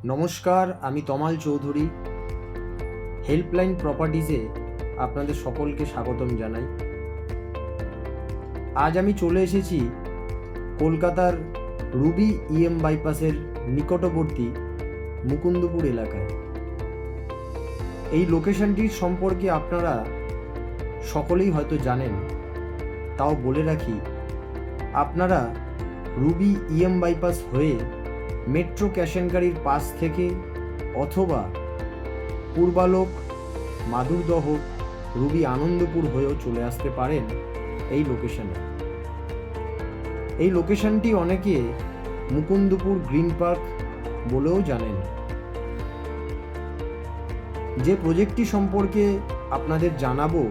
নমস্কার, আমি তমাল চৌধুরী। হেল্পলাইন প্রপার্টিজে আপনাদের সকলকে স্বাগতম জানাই। আজ আমি চলে এসেছি কলকাতার রুবি বাইপাসের নিকটবর্তী মুকুন্দপুর এলাকায়। এই লোকেশনটির সম্পর্কে আপনারা সকলেই হয়তো জানেন, তাও বলে রাখি, আপনারা রুবি বাইপাস হয়ে মেট্রো ক্যাশনকারীর পাশ থেকে অথবা পূর্বালোক, মাদুরদহ, রুবি আনন্দপুর হয়েও চলে আসতে পারেন এই লোকেশনে। এই লোকেশনটি অনেকে মুকুন্দপুর গ্রিন পার্ক বলেও জানেন। যে প্রজেক্টটি সম্পর্কে আপনাদের জানাবো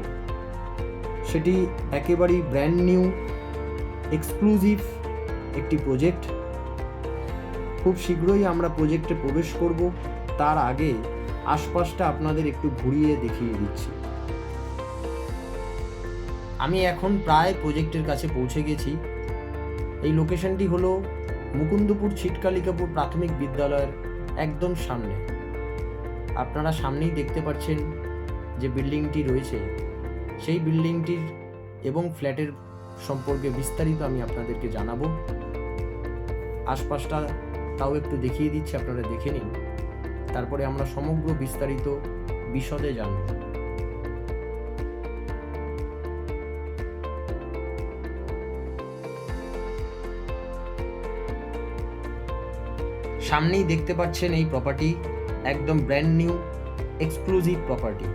সেটি একেবারেই ব্র্যান্ড নিউ, এক্সক্লুসিভ একটি প্রজেক্ট। খুব শীঘ্রই আমরা প্রজেক্টে প্রবেশ করব। তার আগে আশপাশটা আপনাদের একটু ঘুরিয়ে দেখিয়ে দিচ্ছি। আমি এখন প্রায় প্রজেক্টের কাছে পৌঁছে গেছি। এই লোকেশনটি হলো মুকুন্দপুর ছিটকালিকাপুর প্রাথমিক বিদ্যালয়ের একদম সামনে। আপনারা সামনেই দেখতে পাচ্ছেন যে বিল্ডিংটি রয়েছে, সেই বিল্ডিংটির এবং ফ্ল্যাটের সম্পর্কে বিস্তারিত আমি আপনাদেরকে জানাবো। আশপাশটা তাও একটু দেখিয়ে দিচ্ছি, আপনারা দেখে নিন, তারপরে আমরা সমগ্র বিস্তারিত বিশদে জানব। সামনেই দেখতে পাচ্ছেন এই প্রপার্টি একদম ব্র্যান্ড নিউ, এক্সক্লুসিভ প্রপার্টি।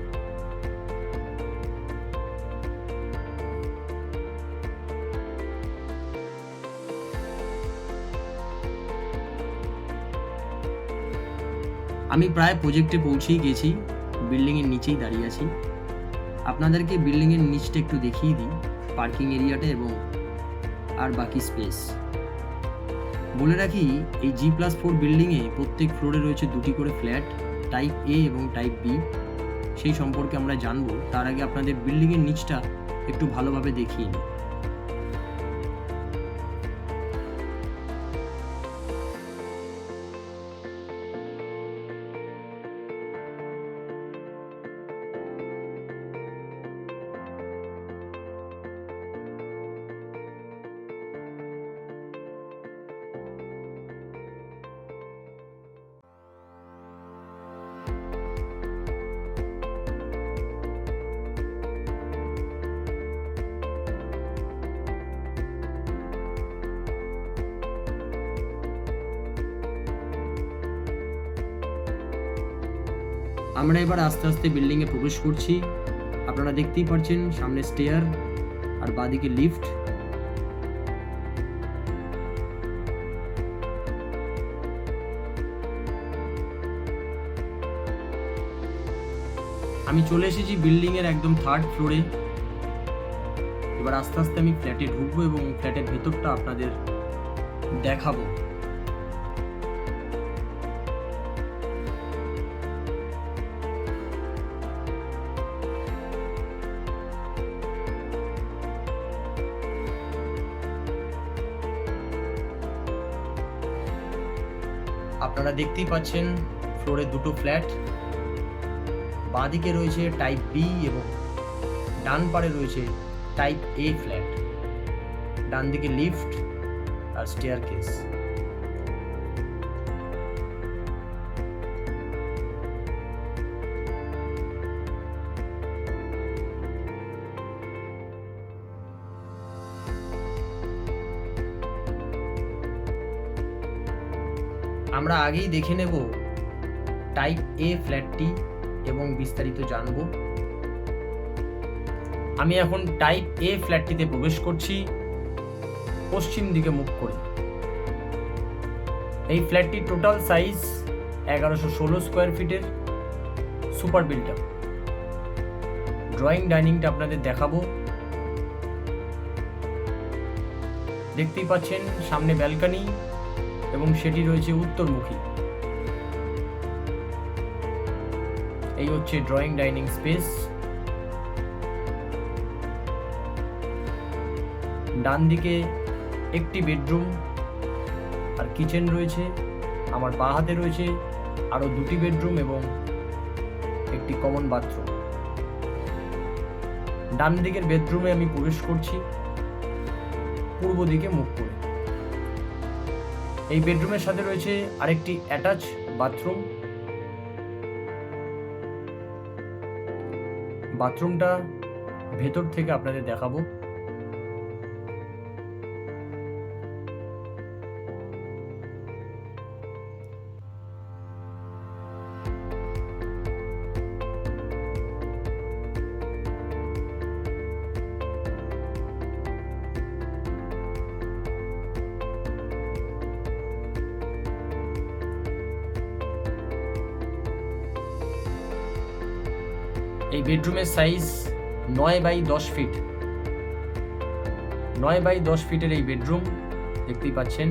আমি প্রায় প্রজেক্টে পৌঁছেই গেছি, বিল্ডিংয়ের নিচেই দাঁড়িয়ে আছি। আপনাদেরকে বিল্ডিংয়ের নিচটা একটু দেখিয়ে দিই, পার্কিং এরিয়াটা এবং আর বাকি স্পেস। বলে রাখি, এই G+4 বিল্ডিংয়ে প্রত্যেক ফ্লোরে রয়েছে দুটি করে ফ্ল্যাট, টাইপ এ এবং টাইপ বি। সেই সম্পর্কে আমরা জানবো। তার আগে আপনাদের বিল্ডিংয়ের নিচটা একটু ভালোভাবে দেখিয়ে নিই। আমরা এবার আস্তে আস্তে বিল্ডিংয়ে প্রবেশ করছি। আপনারা দেখতেই পাচ্ছেন সামনে স্টেয়ার আর বাঁদিকে লিফট। আমি চলে এসেছি বিল্ডিংয়ের একদম 3rd ফ্লোরে। এবার আস্তে আস্তে আমি ফ্ল্যাটে ঢুকবো এবং ফ্ল্যাটের ভেতরটা আপনাদের দেখাবো। আপনারা দেখতেই পাচ্ছেন ফ্লোরে দুটো ফ্ল্যাট। বাঁদিকে রয়েছে টাইপ বি এবং ডান পাড়ে রয়েছে টাইপ এ ফ্ল্যাট। ডান দিকে লিফট আর স্টেয়ারকেস। আমরা আগেই দেখে নেব টাইপ এ ফ্ল্যাটটি এবং বিস্তারিত জানব। আমি এখন টাইপ এ ফ্ল্যাটটিতে প্রবেশ করছি পশ্চিম দিকে মুখ করে। এই ফ্ল্যাটটির টোটাল সাইজ 1116 স্কোয়ার ফিটের, সুপার বিল্ট আপ। ড্রয়িং ডাইনিংটা আপনাদের দেখাবো। দেখতেই পাচ্ছেন সামনে ব্যালকনি এবং সেটি রয়েছে উত্তরমুখী। এই হচ্ছে ড্রয়িং ডাইনিং স্পেস। ডান দিকে একটি বেডরুম আর কিচেন রয়েছে। আমার বাঁ হাতে রয়েছে আরও 2টি বেডরুম এবং একটি কমন বাথরুম। ডান দিকের বেডরুমে আমি প্রবেশ করছি পূর্ব দিকে মুখ করে। এই বেডরুমের সাথে রয়েছে আরেকটি অ্যাটাচ বাথরুম। বাথরুমটা ভেতর থেকে আপনাদের দেখাবো। এই বেডরুমের সাইজ 9x10 ফিট। 9x10 ফিটের এই বেডরুম দেখতেই পাচ্ছেন।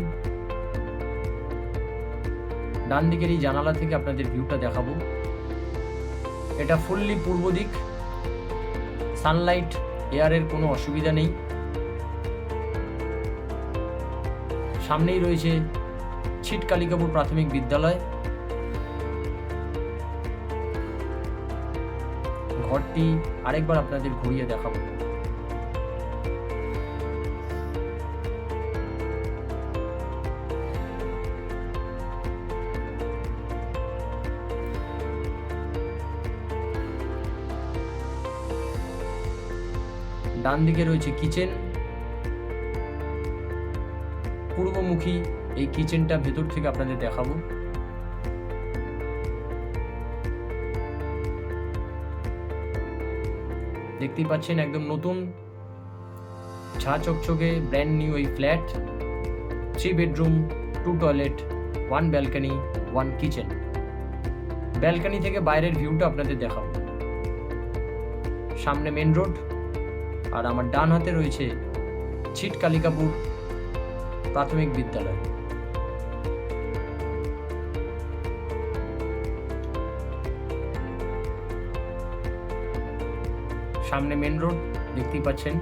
ডান দিকের এই জানালা থেকে আপনাদের ভিউটা দেখাবো। এটা ফুললি পূর্ব দিক, সানলাইট এয়ারের কোনো অসুবিধা নেই। সামনেই রয়েছে ছিটকালিকাপুর প্রাথমিক বিদ্যালয়। ঘরটি আরেকবার আপনাদের ঘুরিয়ে দেখাবো। ডান দিকে রয়েছে কিচেন। পূর্বমুখী এই কিচেনটা ভেতর থেকে আপনাদের দেখাবো। দেখতেই পাচ্ছেন একদম নতুন ঝাঁ চকচকে ব্র্যান্ড নিউ এই flat. 3 bedroom, 2 toilet, 1 balcony, 1 kitchen. Balcony থেকে বাইরের ভিউটা আপনাদের দেখাবো। সামনে মেন রোড, আর আমার ডান হাতে রয়েছে ছিটকালিকাপুর প্রাথমিক বিদ্যালয়। সামনে মেন রোড দেখতেই পাচ্ছেন।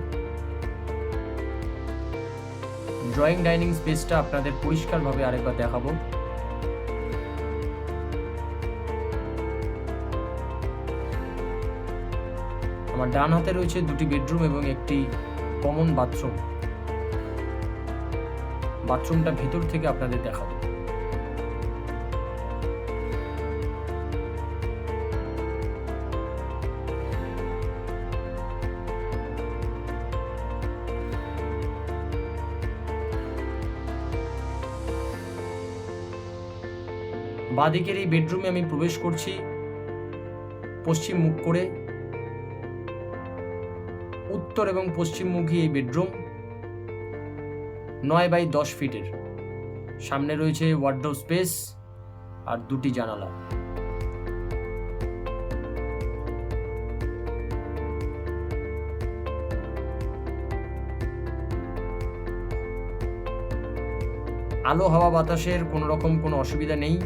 ড্রয়িং ডাইনিং স্পেসটা আপনাদের পরিষ্কারভাবে আরেকবার দেখাবো। আমার ডান হাতে রয়েছে 2টি বেডরুম এবং একটি কমন বাথরুম। বাথরুমটা ভেতর থেকে আপনাদের দেখাবো। বাঁদিকের এই বেডরুমে আমি প্রবেশ করছি পশ্চিম মুখ করে। উত্তর এবং পশ্চিমমুখী এই বেডরুম 9x10 ফিটের। সামনে রয়েছে ওয়ার্ডরোব স্পেস আর 2টি জানালা। আলো হাওয়া বাতাসের কোনো রকম কোনো অসুবিধা নেই।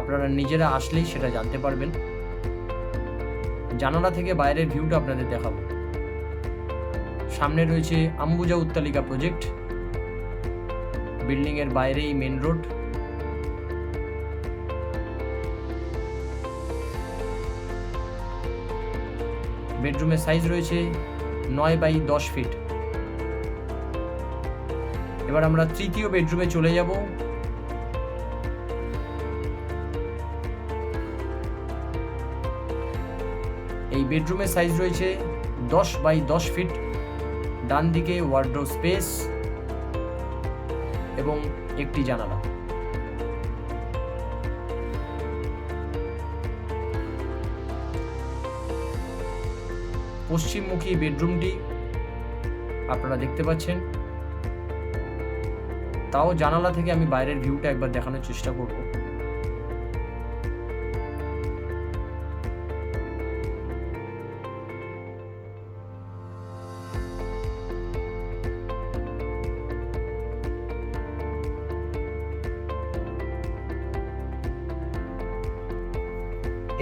আপনারা নিজেরা আসলেই সেটা জানতে পারবেন। জানালা থেকে বাইরের ভিউটা আপনাদের দেখাবো। সামনে রয়েছে আম্বুজা উত্তালিকা প্রজেক্ট। বিল্ডিং এর বাইরেই মেন রোড। বেডরুমের সাইজ রয়েছে 9x10 ফিট। এবার আমরা তৃতীয় বেডরুমে চলে যাব। এই বেডরুমের সাইজ রয়েছে 10x10 ফিট। ডান দিকে ওয়ার্ডরোব স্পেস এবং একটি জানালা। পশ্চিমমুখী বেডরুমটি আপনারা দেখতে পাচ্ছেন। তাও জানালা থেকে আমি বাইরের ভিউটা একবার দেখানোর চেষ্টা করব।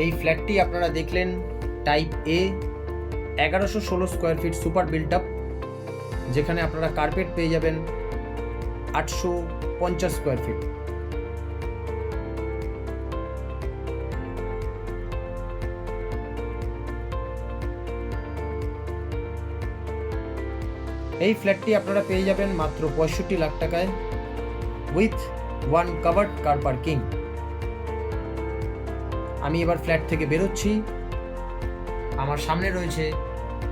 এই ফ্ল্যাটটি আপনারা দেখলেন type A, 1116 square feet super built up, যেখানে আপনারা কার্পেট পেয়ে যাবেন 850 স্কোয়ার ফিট। এই ফ্ল্যাটটি আপনারা পেয়ে যাবেন মাত্র 65 লাখ টাকায় উইথ 1 কাভার্ড কার পার্কিং। আমি এবার ফ্ল্যাট থেকে বেরোচ্ছি। আমার সামনে রয়েছে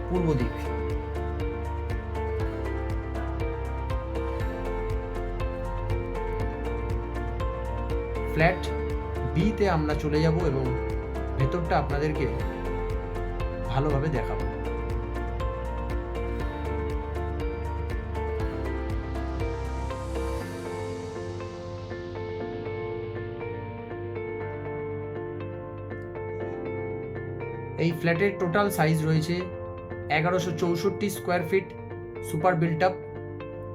পূর্ব দিক। ফ্ল্যাট বিতে আমরা চলে যাব এবং ভেতরটা আপনাদেরকে ভালোভাবে দেখাবো। এই ফ্ল্যাটের টোটাল সাইজ রয়েছে 1164 square feet super built up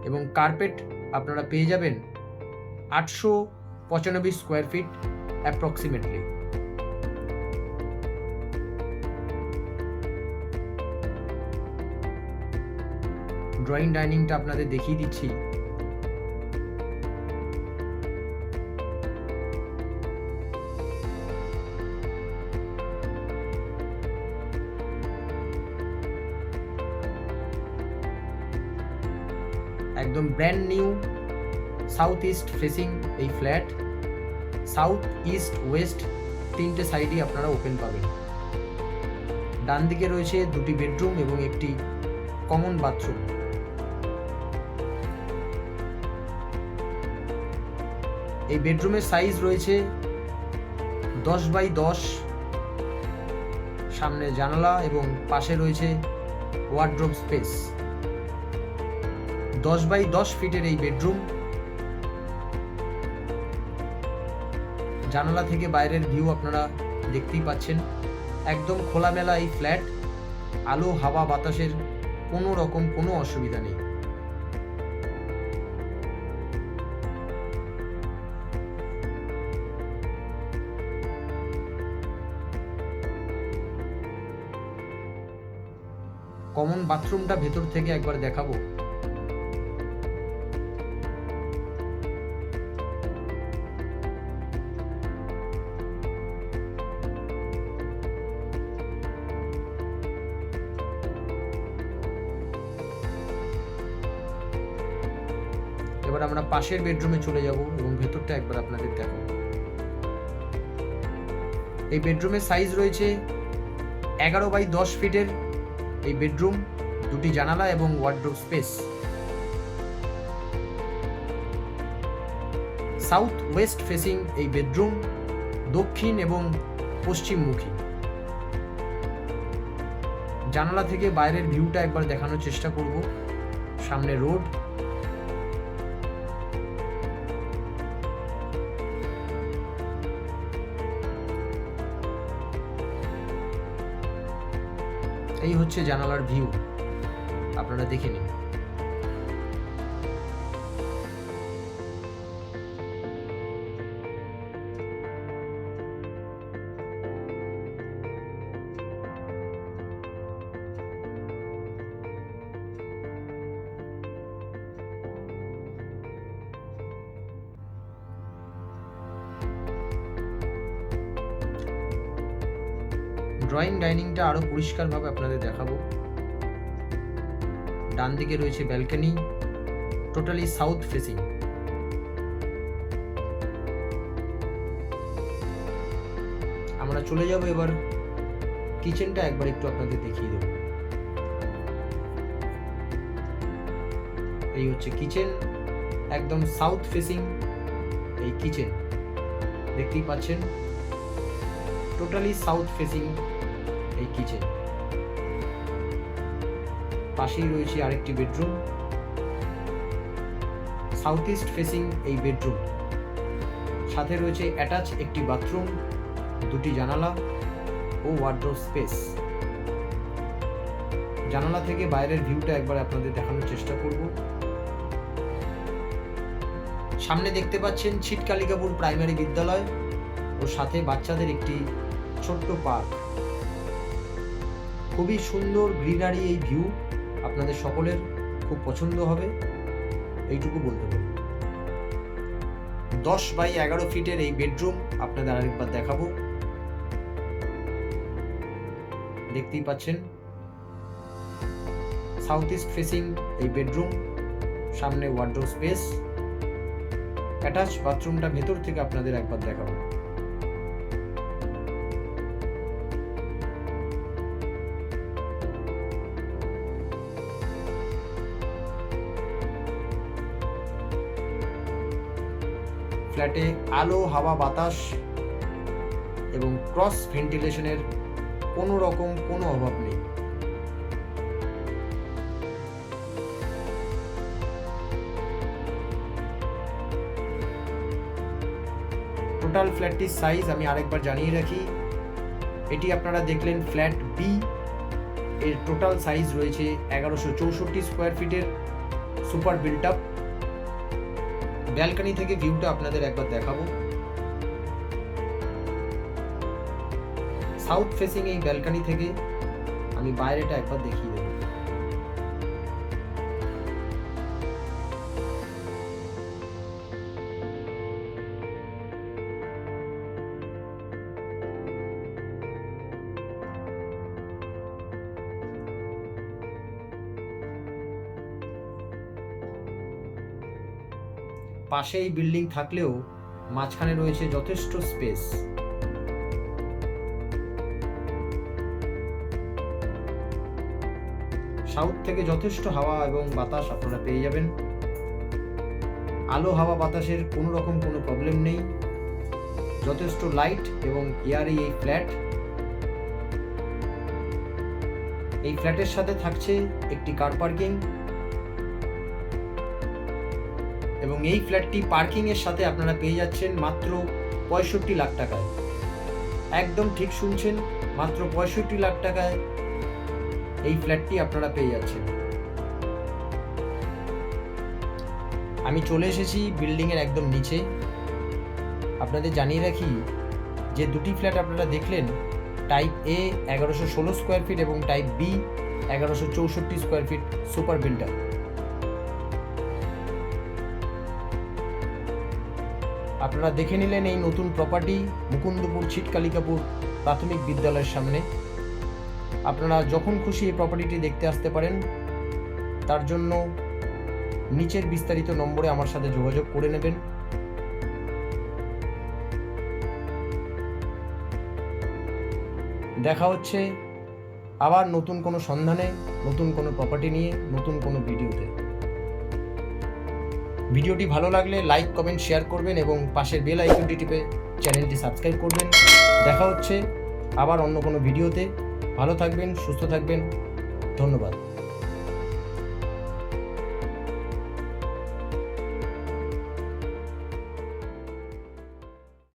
এবং কার্পেট আপনারা পেয়ে যাবেন 895 স্কোয়ার ফিট অ্যাপ্রক্সিমেটলি। ড্রয়িং ডাইনিংটা আপনাদের দেখিয়ে দিচ্ছি। একদম brand new south east facing এই ফ্ল্যাট। সাউথ ইস্ট ওয়েস্ট তিনটে সাইডই আপনারা ওপেন পাবেন। ডান দিকে রয়েছে দুটি বেডরুম এবং একটি কমন বাথরুম। এই বেডরুমের সাইজ রয়েছে 10x10, সামনে জানালা এবং পাশে রয়েছে ওয়ার্ড্রোব স্পেস। 10x10 ফিটের এই বেডরুম। জানালা থেকে বাইরের ভিউ আপনারা দেখতেই পাচ্ছেন। একদম খোলামেলা এই ফ্ল্যাট, আলো হাওয়া বাতাসের কোনো রকম কোনো অসুবিধা নেই। কমন বাথরুমটা ভেতর থেকে একবার দেখাবো। এবার আমরা পাশের বেডরুমে চলে যাব এবং ভেতরটা একবার আপনাদের দেখাবো। এই বেডরুমের সাইজ রয়েছে 11x10 ফিটের এই বেডরুম, দুটি জানালা এবং wardrobe space. South West facing এই বেডরুম, দক্ষিণ এবং পশ্চিমমুখী। জানালা থেকে বাইরের ভিউটা একবার দেখানোর চেষ্টা করব। সামনে রোড, এই হচ্ছে জানালার ভিউ, আপনারা দেখে নিন। ড্রয়িং ডাইনিংটা আরো পরিষ্কারভাবে আপনাদের দেখাবো। ডান দিকে রয়েছে ব্যালকনি, টোটালি সাউথ ফেসিং। আমরা চলে যাব এবার কিচেনটা একবার একটু আপনাদের দেখিয়ে দেব। এই হচ্ছে কিচেন, একদম সাউথ ফেসিং এই কিচেন, দেখতেই পাচ্ছেন টোটালি সাউথ ফেসিং এই কিচেন। পাশেই রয়েছে আরেকটি বেডরুম, সাউথ ইস্ট ফেসিং এই বেডরুম। সাথে রয়েছে অ্যাটাচ একটি বাথরুম, দুটি জানালা ও ওয়ার্ড্রোব স্পেস। জানালা থেকে বাইরের ভিউটা একবার আপনাদের দেখানোর চেষ্টা করব। সামনে দেখতে পাচ্ছেন ছিটকালিকাপুর প্রাইমারি বিদ্যালয় ও সাথে বাচ্চাদের একটি ছোট্ট পার্ক। খুবই সুন্দর গ্রিনারি এই ভিউ, আপনাদের সকলের খুব পছন্দ হবে এইটুকু বলতে পারি। 10x11 ফিটের এই বেডরুম আপনাদের আরেকবার দেখাবো। দেখতেই পাচ্ছেন সাউথ ইস্ট ফেসিং এই বেডরুম, সামনে ওয়ার্ডরোব স্পেস, অ্যাটাচ বাথরুমটা ভেতর থেকে আপনাদের একবার দেখাবো। ফ্ল্যাটে আলো, হাওয়া, বাতাস এবং ক্রস ভেন্টিলেশনের কোনো রকম কোনো অভাব নেই। টোটাল ফ্ল্যাটটির সাইজ আমি আরেকবার জানিয়ে রাখি, এটি আপনারা দেখলেন ফ্ল্যাট বি, এর টোটাল সাইজ রয়েছে 1164 স্কোয়ার ফিটের সুপার বিল্ট আপ। ব্যালকনি থেকে ভিউটা আপনাদের একবার দেখাবো। সাউথ ফেসিং এই ব্যালকনি থেকে আমি বাইরেটা একবার দেখিয়ে দেব। পাশেই বিল্ডিং থাকলেও মাঝখানে রয়েছে যথেষ্ট স্পেস। সাউথ থেকে যথেষ্ট হাওয়া এবং বাতাস আপনারা পেয়ে যাবেন। আলো, হাওয়া, বাতাসের কোনো রকম কোনো প্রবলেম নেই। যথেষ্ট লাইট এবং এয়ারি এই ফ্ল্যাট। এই ফ্ল্যাটের সাথে থাকছে একটি কার পার্কিং এবং এই ফ্ল্যাটটি পার্কিং এর সাথে আপনারা পেয়ে যাচ্ছেন মাত্র 65 লাখ টাকায়। একদম ঠিক শুনছেন, মাত্র 65 লাখ টাকায় এই ফ্ল্যাটটি আপনারা পেয়ে যাচ্ছেন। আমি চলে এসেছি বিল্ডিং এর একদম নিচে। আপনাদের জানিয়ে রাখি যে দুটি ফ্ল্যাট আপনারা দেখলেন, টাইপ এ 1116 স্কোয়ার ফিট এবং type B 1164 square feet super built up. আপনারা দেখে নিলেন এই নতুন প্রপার্টি মুকুন্দপুর ছিটকালিকাপুর প্রাথমিক বিদ্যালয়ের সামনে। আপনারা যখন খুশি এই প্রপার্টিটি দেখতে আসতে পারেন। তার জন্য নিচের বিস্তারিত নম্বরে আমার সাথে যোগাযোগ করে নেবেন। দেখা হচ্ছে আবার নতুন কোনো সন্ধানে, নতুন কোনো প্রপার্টি নিয়ে, নতুন কোনো ভিডিওতে। ভিডিওটি ভালো লাগলে লাইক, কমেন্ট, শেয়ার করবেন এবং পাশের বেল আইকনটি টিপে চ্যানেলটি সাবস্ক্রাইব করবেন। দেখা হচ্ছে আবার অন্য কোনো ভিডিওতে। ভালো থাকবেন, সুস্থ থাকবেন। ধন্যবাদ।